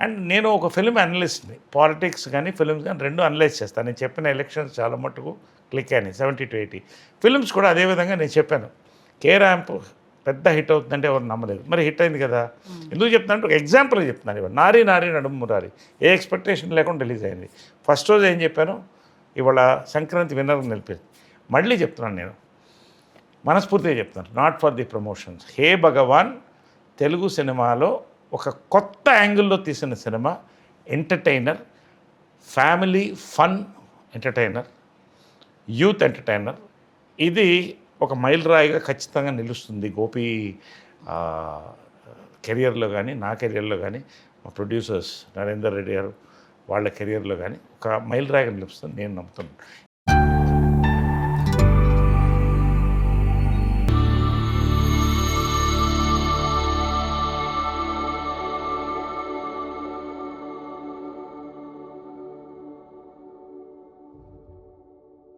And నేను ఒక film అనలిస్ట్ని, politics కానీ ఫిల్మ్స్ కానీ రెండు అనలైజ్ చేస్తాను. నేను చెప్పిన ఎలక్షన్స్ చాలా మట్టుకు క్లిక్ అయినాయి 70-80. ఫిల్మ్స్ కూడా అదేవిధంగా నేను చెప్పాను. కే ర్యాంప్ పెద్ద హిట్ అవుతుందంటే ఎవరు నమ్మలేదు, మరి హిట్ అయింది కదా. ఎందుకు చెప్తానంటే ఒక ఎగ్జాంపుల్ చెప్తున్నాను. ఇవాళ నారీ నారీ నడుము మురారి ఏ ఎక్స్పెక్టేషన్ లేకుండా రిలీజ్ అయింది. ఫస్ట్ రోజు ఏం చెప్పాను, ఇవాళ సంక్రాంతి విన్నర్ నిలిపేది. మళ్ళీ చెప్తున్నాను, నేను మనస్ఫూర్తిగా చెప్తున్నాను, నాట్ ఫర్ ది ప్రమోషన్స్. హే భగవాన్ తెలుగు సినిమాలో ఒక కొత్త యాంగిల్లో తీసిన cinema, entertainer, family fun entertainer, youth entertainer. ఇది ఒక మైలురాయిగా ఖచ్చితంగా నిలుస్తుంది గోపి కెరియర్లో కానీ, నా కెరియర్లో కానీ, మా ప్రొడ్యూసర్స్ నరేందర్ రెడ్డి గారు వాళ్ళ కెరియర్లో కానీ ఒక మైలురాయిగా నిలుస్తుంది నేను నమ్ముతున్నాను.